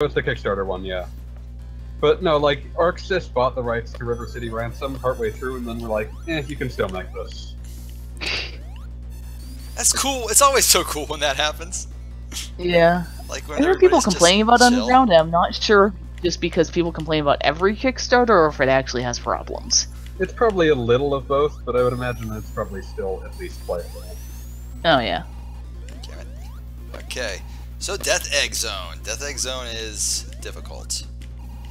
was the Kickstarter one, yeah. But no, like, ArcSys bought the rights to River City Ransom partway through, and then we're like, you can still make this. That's cool. It's always so cool when that happens. Yeah. Like when I hear people complaining about chill. Underground, and I'm not sure just because people complain about every Kickstarter or if it actually has problems. It's probably a little of both, but I would imagine it's probably still at least playable. Oh, yeah. Damn it. Okay. So Death Egg Zone. Death Egg Zone is difficult.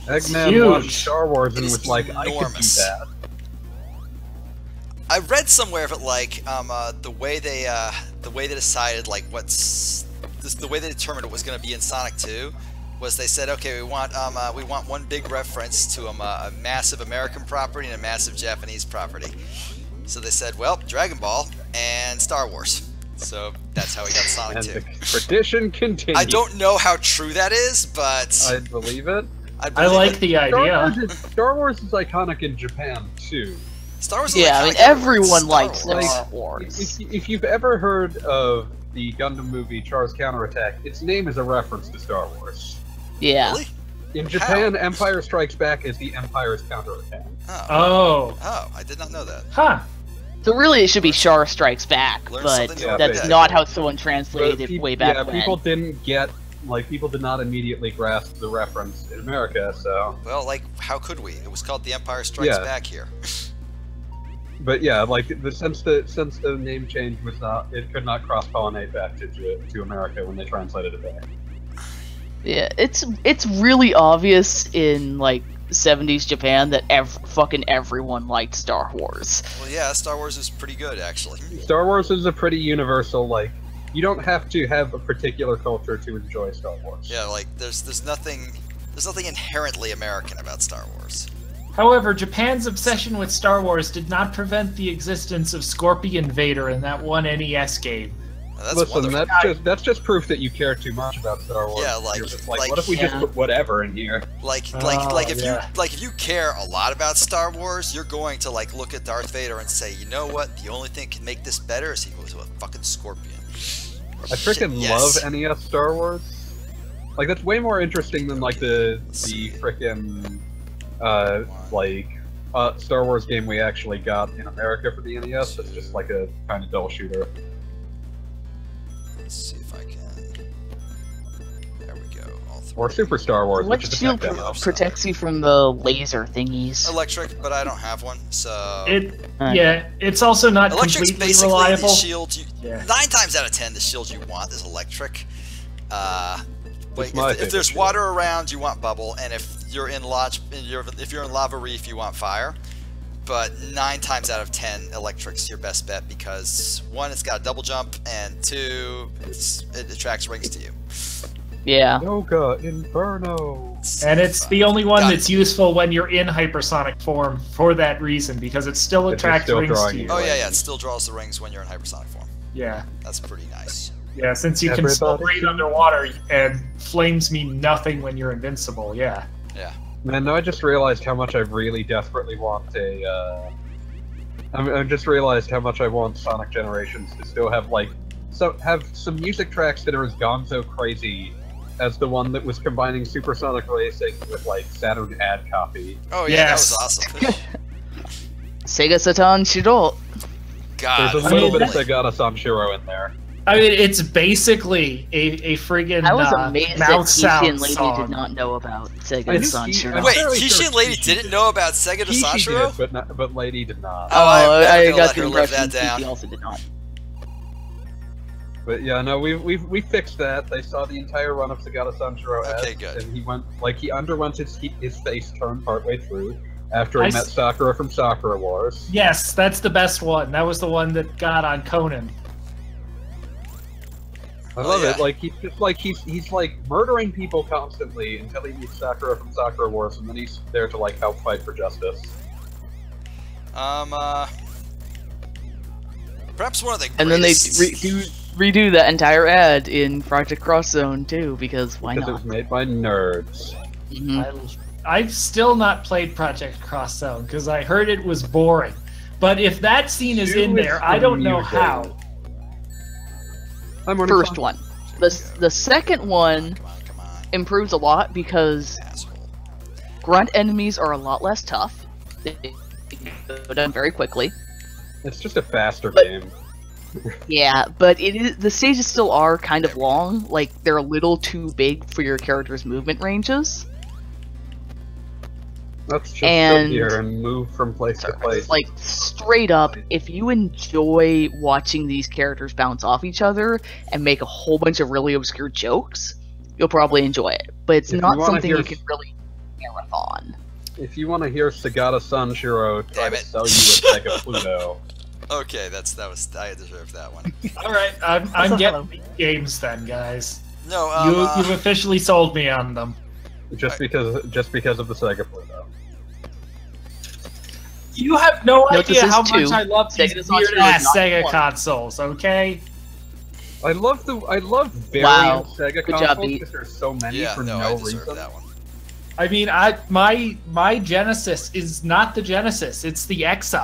Eggman watched Star Wars and was like, enormous. I could do that. I read somewhere of it like the way they decided like the way they determined what was going to be in Sonic 2 was they said, okay, we want one big reference to a massive American property and a massive Japanese property. So they said, well, Dragon Ball and Star Wars. So that's how we got Sonic 2. And the tradition continues. I don't know how true that is, but I believe it. I like the idea. Star Wars is iconic in Japan too. Star Wars is Yeah, I mean, everyone likes Star Wars. If you've ever heard of the Gundam movie Char's Counterattack, its name is a reference to Star Wars. Yeah. Really? In Japan, Empire Strikes Back is the Empire's counterattack. Oh, I did not know that. Huh. So really, it should be Char Strikes Back, Learn but something new. that's Yeah, not how someone translated it way back yeah, when. people didn't get, like, people did not immediately grasp the reference in America, so... Well, like, how could we? It was called The Empire Strikes Yeah. Back here. But yeah, like, since the name change was not, it could not cross-pollinate back to America when they translated it back. Yeah, it's really obvious in, like, 70s Japan that fucking everyone liked Star Wars. Well, yeah, Star Wars is pretty good, actually. Star Wars is a pretty universal, like, you don't have to have a particular culture to enjoy Star Wars. Yeah, like, there's nothing inherently American about Star Wars. However, Japan's obsession with Star Wars did not prevent the existence of Scorpion Vader in that one NES game. Well, that's Listen, wonderful. that's just proof that you care too much about Star Wars. Yeah, like- You're just like- what if we just put whatever in here? If you care a lot about Star Wars, you're going to like look at Darth Vader and say, you know what? The only thing that can make this better is he goes with a fucking scorpion. I freaking Yes. love NES Star Wars. Like, that's way more interesting than like the frickin' Star Wars game we actually got in America for the NES. It's just like a kind of dull shooter. Let's see if I can. There we go. All three. Or Super Star Wars, What which is a shield tech demo. protects you from the laser thingies? Electric, but I don't have one, so. Yeah, it's also not Electric's completely basically reliable. the shield you. Yeah. 9 times out of 10, the shield you want is electric. But my if there's favorite shield. water around, you want bubble, and if you're in lava reef, you want fire. But 9 times out of 10, electric's your best bet because 1, it's got a double jump, and 2, it attracts rings to you. Yeah. Yoga Inferno. And it's the only one Got that's useful when you're in hypersonic form for that reason, because it still attracts still rings drawing to you. you. Oh yeah, it still draws the rings when you're in hypersonic form. Yeah. That's pretty nice. Yeah, since you can still Everybody. breathe underwater, and flames mean nothing when you're invincible, yeah. Yeah. Man, no, I just realized how much I really desperately want a, I just realized how much I want Sonic Generations to still have, like, have some music tracks that are as gonzo crazy as the one that was combining Supersonic Racing with, like, Saturn ad copy. Oh yeah, Yes. that was awesome. Sega Satan Shiro. God, There's a little bit of that- Segata Sanshiro in there. I mean, it's basically a friggin' I was amazed that mouth Kishi sound and Lady song. did not know about I Sega knew San I'm Shiro. Wait, fairly Kishi sure and Lady Kishi didn't did. know about Sega to Kishi Sanshiro? did, but Lady did not. Oh, I'm never I gonna got let the her live impression that down. Kishi also did not. But yeah, no, we fixed that. They saw the entire run of Segata Sanshiro Okay, S, good. and he underwent his face turn partway through after he I met s- Sakura from Sakura Wars. Yes, that's the best one. That was the one that got on Conan. I Oh, love yeah. it. Like he's like murdering people constantly until he meets Sakura from Sakura Wars, and then he's there to like help fight for justice. Perhaps one of the greatest... And then they redo that entire ad in Project Cross Zone too, because why Because it not? was made by nerds. Mhm. I've still not played Project Cross Zone because I heard it was boring. But if that scene is in there, I don't know how. I'm First one. The second one Come on. improves a lot because Asshole. grunt enemies are a lot less tough. They go down very quickly. It's just a faster game. Yeah, but the stages still are kind of long. Like, they're a little too big for your character's movement ranges. Let's just sit here and move from place to place. Like, straight up, if you enjoy watching these characters bounce off each other and make a whole bunch of really obscure jokes, you'll probably enjoy it. But it's not something you can really marathon. If you want to hear Sagata Sanshiro try to sell you a Sega Pluto. Okay, I deserve that one. All right, I'm getting games then, guys. No, you've officially sold me on them. Just because of the Sega Pluto. You have no idea how two. much I love these weird-ass Sega consoles. Okay. I love variant Sega consoles because there's so many for no reason. That one. I mean, my Genesis is not the Genesis; it's the XI.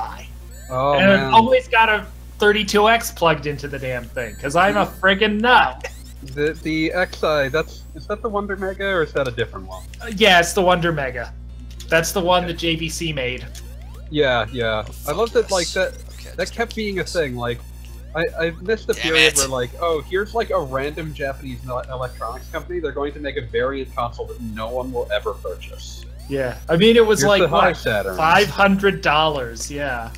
Oh, and man. I've always got a 32X plugged into the damn thing because I'm a friggin' nut. The XI, is that the Wonder Mega or is that a different one? Yeah, it's the Wonder Mega. That's the one that JVC made. Yeah. I love that. Like that kept being a thing. Like I missed the period where like, oh, here's like a random Japanese electronics company. They're going to make a variant console that no one will ever purchase. Yeah, I mean it was here's like what, Saturn. $500. Yeah.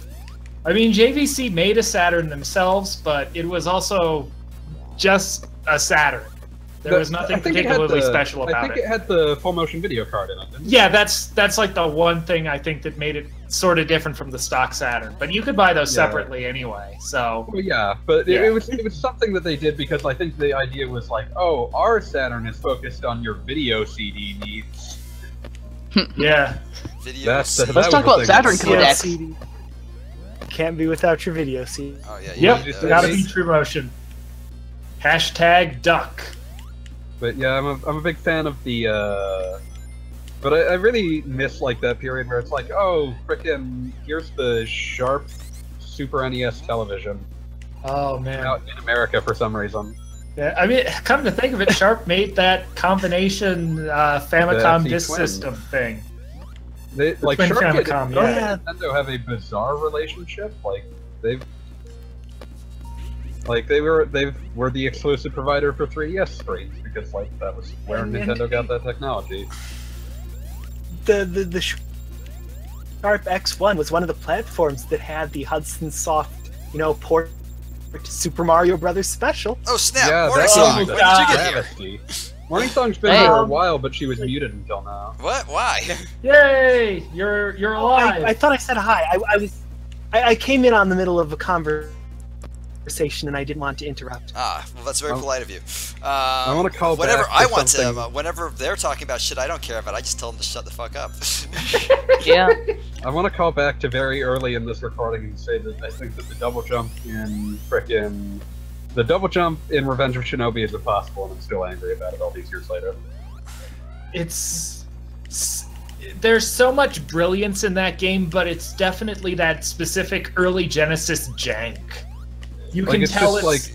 I mean, JVC made a Saturn themselves, but it was also just a Saturn. There was nothing particularly special about it. I think it had the full motion video card in it, didn't it? Yeah, that's like the one thing I think that made it sort of different from the stock Saturn. But you could buy those separately anyway, so... Well, yeah, but it was something that they did because I think the idea was like, oh, our Saturn is focused on your video CD needs. Yeah. Let's talk about Saturn codecs. CD. Can't be without your video CD. Oh, yeah. Yep, gotta be True Motion. Hashtag duck. But yeah, I'm a big fan of the, but I really miss like that period where it's like, oh, frickin', here's the Sharp Super NES television. Oh man. Out in America for some reason. Yeah, I mean, come to think of it, Sharp made that combination Famicom disk system thing. Like Twin Sharp Famicom, and Nintendo have a bizarre relationship. Like they were the exclusive provider for 3DS screens because like that was where Nintendo got that technology. The Sharp X1 was one of the platforms that had the Hudson Soft, port to Super Mario Brothers Special. Oh snap! Yeah, MorningSong, when did you get here? MorningSong's been here a while, but she was muted until now. What? Why? Yay! You're alive. I thought I said hi. I came in on the middle of a conversation and I didn't want to interrupt. Ah, well, that's very polite of you. I want to call whenever back I want to. Whenever they're talking about shit I don't care about, I just tell them to shut the fuck up. Yeah. I want to call back to very early in this recording and say that I think that the double jump in Revenge of Shinobi is impossible, and I'm still angry about it all these years later. There's so much brilliance in that game, but it's definitely that specific early Genesis jank. You can tell it's like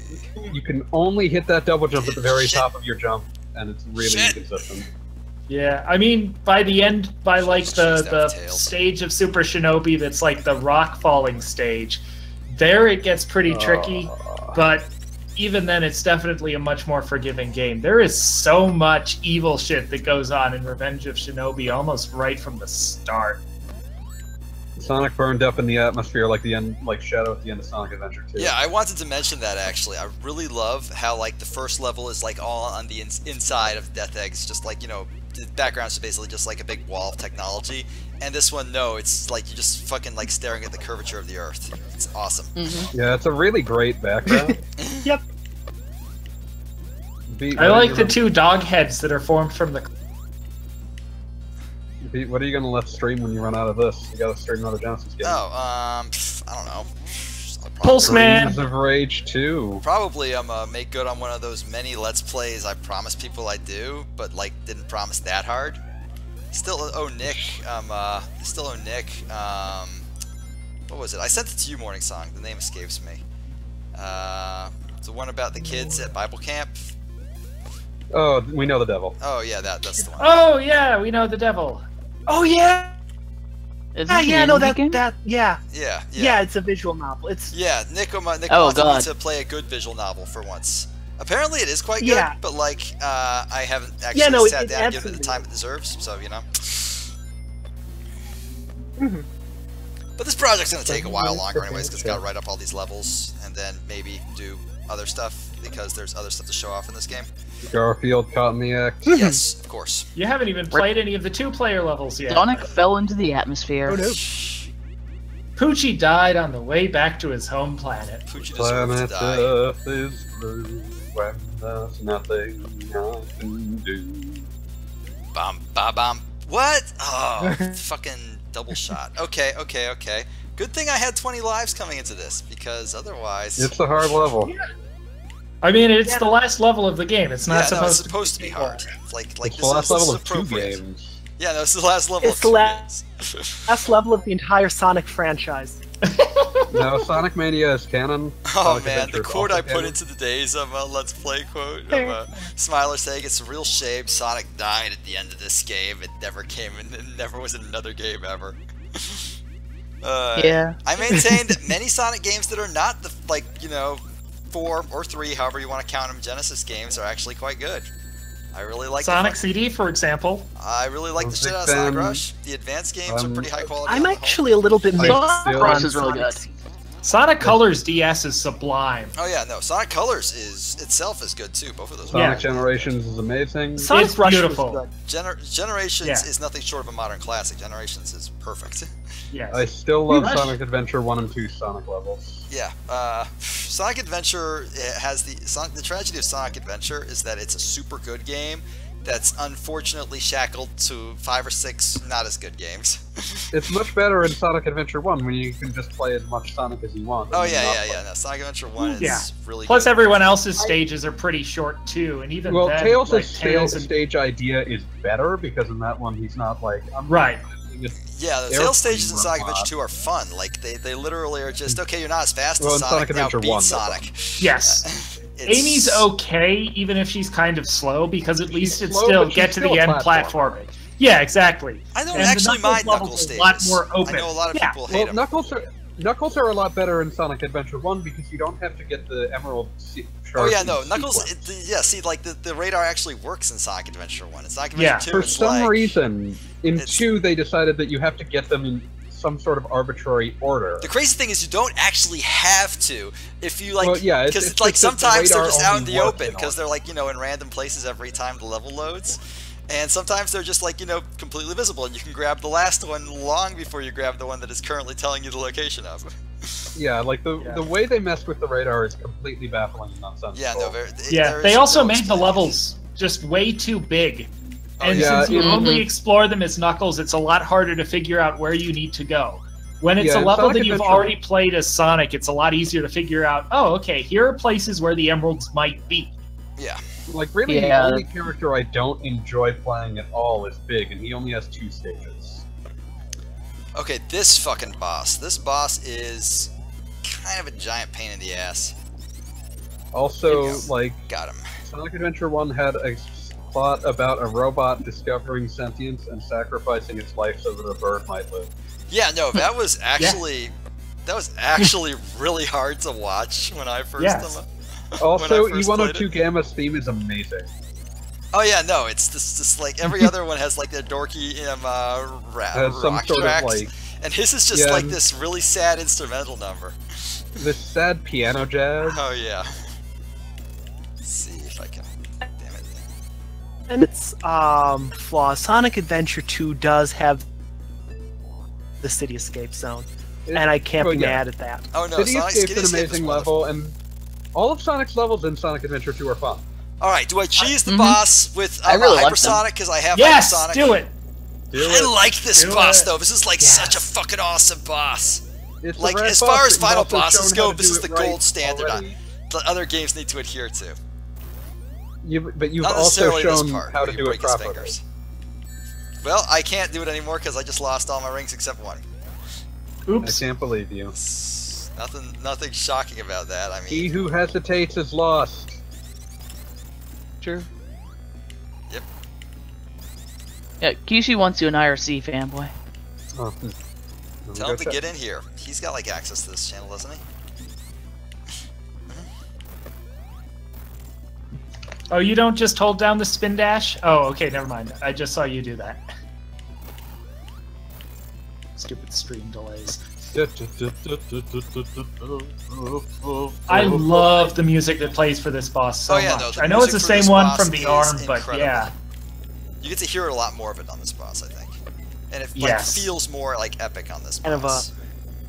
you can only hit that double jump at the very top of your jump, and it's really inconsistent. Yeah, I mean, by the end, by like the stage of Super Shinobi that's like the rock falling stage, there it gets pretty tricky, but even then it's definitely a much more forgiving game. There is so much evil shit that goes on in Revenge of Shinobi almost right from the start. Sonic burned up in the atmosphere like the end, like Shadow at the end of Sonic Adventure 2. Yeah, I wanted to mention that actually. I really love how like the first level is like all on the inside of Death Eggs, just like, the background's basically just like a big wall of technology. And this one, no, it's like you're just fucking like staring at the curvature of the Earth. It's awesome. Mm-hmm. Yeah, it's a really great background. Yep. I like the two dog heads that are formed from the... What are you gonna let stream when you run out of this? You gotta stream another Genesis game. Oh, I don't know. Pulseman! Dreams of Rage 2. Probably make good on one of those many Let's Plays I promised people I'd do, but like didn't promise that hard. Still owe Nick, what was it? I sent it to you, MorningSong. The name escapes me. It's the one about the kids at Bible camp. Oh, we know the devil. Oh yeah, that's the one. Oh yeah, we know the devil. Oh yeah. Yeah, no, Yeah. It's a visual novel. It's Nick wants God. me to play a good visual novel for once. Apparently, it is quite good, Yeah. but like, I haven't actually sat down and given it the absolutely time it deserves. So you know. Mhm. But this project's gonna take a while longer, anyways, because it's got to write up all these levels and then maybe do other stuff because there's other stuff to show off in this game. Garfield caught in the act. Yes, of course. You haven't even played any of the 2-player levels yet. Sonic fell into the atmosphere. Oh no. Poochie Poochie died on the way back to his home planet. deserves to Planet die. Earth is blue when there's nothing I can do. Bum, ba, bum. What? Oh, fucking double shot. Okay. Good thing I had 20 lives coming into this, because otherwise... It's a hard level. I mean, it's the last level of the game. It's not it's supposed to be hard. Like It's this the last level is of 2 appropriate. games. Yeah, no, it's the last level It's of the 2 last- games. Last level of the entire Sonic franchise. No, Sonic Mania is canon. Oh Sonic man, Adventure the is quote also I put canon. into the days of Let's Play quote of Smiler saying it's a real shame Sonic died at the end of this game. It never came in, it never was in another game ever. Yeah. I maintained many Sonic games that are not the 4 or 3, however you want to count them, Genesis games are actually quite good. I really like Sonic CD, for example. I really like the shit out of big Sonic fan. Rush. The advanced games are pretty high quality. I'm on the whole. actually a little bit mixed Sonic Rush is really good. Sonic Colors DS is sublime. Oh yeah, no, Sonic Colors itself is good too. Both of those. Sonic Yeah. Generations is amazing. Sonic It's Rush beautiful. was good. Generations Yeah. is nothing short of a modern classic. Generations is perfect. Yes. I still love Rush. Sonic Adventure 1 and 2 Sonic levels. Yeah, Sonic Adventure has the tragedy of Sonic Adventure is that it's a super good game that's unfortunately shackled to 5 or 6 not as good games. It's much better in Sonic Adventure 1 when you can just play as much Sonic as you want. Oh and yeah. not play. No, Sonic Adventure 1 is Yeah. really Plus, good. everyone else's stages are pretty short too, and even Well, then, Tails' like, Tails and stage idea is better because in that one he's not like Right. Yeah, the Airplane Tails stages in Sonic robot. Adventure 2 are fun. Like they literally are just okay. You're not as fast Well, as in Sonic. Sonic Now Adventure beat 1, Sonic. yes. It's- Amy's okay, even if she's kind of slow, because at least it's slow, still but get she's to the still a end platformer. platforming. Yeah, exactly. I don't And the actually mind levels Knuckles are a lot stages. more open. I know a lot of Yeah. people hate Well, them. Knuckles are a lot better in Sonic Adventure 1 because you don't have to get the Emerald Oh Shark yeah, in no, Knuckles. sequence. See, like the radar actually works in Sonic Adventure 1. In Sonic Yeah. Adventure 2, For it's some like reason, in it's- 2 they decided that you have to get them in some sort of arbitrary order. the crazy thing is you don't actually have to if you like. Well, yeah, because it's like just that the sometimes they're radar just out in only the works open in because they're like in random places every time the level loads. And sometimes they're just like, completely visible, and you can grab the last one long before you grab the one that is currently telling you the location of. Yeah, like the way they messed with the radar is completely baffling and nonsensical. Yeah, no, They also made the levels just way too big. And yeah, since you mhm. only explore them as Knuckles, it's a lot harder to figure out where you need to go. When it's Yeah, a in level Sonic that you've Adventure- already played as Sonic, it's a lot easier to figure out, oh, okay, here are places where the emeralds might be. Yeah. Like, really, Yeah. the only character I don't enjoy playing at all is Big, and he only has 2 stages. Okay, this fucking boss. This boss is kind of a giant pain in the ass. Also, Yes. like, Got him. Sonic Adventure 1 had a plot about a robot discovering sentience and sacrificing its life so that a bird might live. Yeah, no, that was actually really hard to watch when I first. Yes. Also, When I first E102 played it. Gamma's theme is amazing. Oh yeah, no, it's just like every other one has like their dorky Has some rock sort tracks, of, like, and his is just yeah, like this really sad instrumental number. this sad piano jazz. Oh yeah. Let's see if I can. Damn it. And its flaws. Sonic Adventure 2 does have the City Escape Zone, and I can't well, be yeah. mad at that. Oh no, City Sonic Escape's an Escape is amazing wonderful. level, and all of Sonic's levels in Sonic Adventure 2 are fun. All right, do I cheese the Mhm. boss with I really like them. Hypersonic because I have Yes, Hypersonic? do it! I like this Do boss it. though. This is like Yes. such a fucking awesome boss. It's a Like rad as boss, far but as you've final also bosses shown go, how to this do is it the right gold standard already. the other games need to adhere to. But you've Not also necessarily this shown part how where to you do it break his properly. fingers. Well, I can't do it anymore because I just lost all my rings except one. I Oops. can't believe you. Nothing shocking about that. I He mean, who hesitates is lost. True. Yeah, Kishi wants you in IRC, fanboy. Oh. Tell him to get in here. He's got like access to this channel, doesn't he? Oh, you don't just hold down the spin dash? Oh, okay, never mind. I just saw you do that. Stupid stream delays. I love the music that plays for this boss so much. No, I know it's the same one from the ARM, but yeah. You get to hear a lot more of it on this boss, I think. And it feels more like epic on this boss.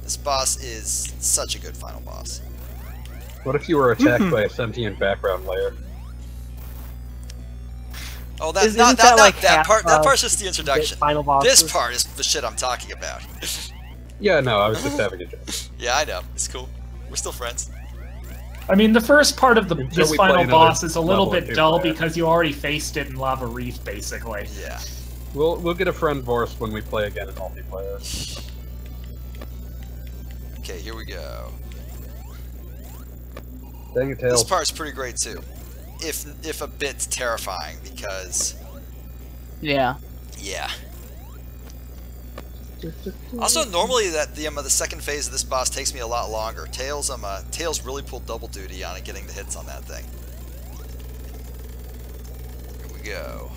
This boss is such a good final boss. What if you were attacked by a sentient background layer? Oh, that's not that part. That part's just the introduction. This part is the shit I'm talking about. Yeah, no, I was just having a joke. Yeah, I know. It's cool. We're still friends. I mean, the first part of this final boss is a little bit dull because you already faced it in Lava Reef, basically. Yeah. We'll get a friend Vorst when we play again in multiplayer. Okay, here we go. Dang it, Tails. This part's pretty great too, if a bit terrifying because. Yeah. Yeah. Also, normally the second phase of this boss takes me a lot longer. Tails really pulled double duty on it, getting the hits on that thing. Here we go.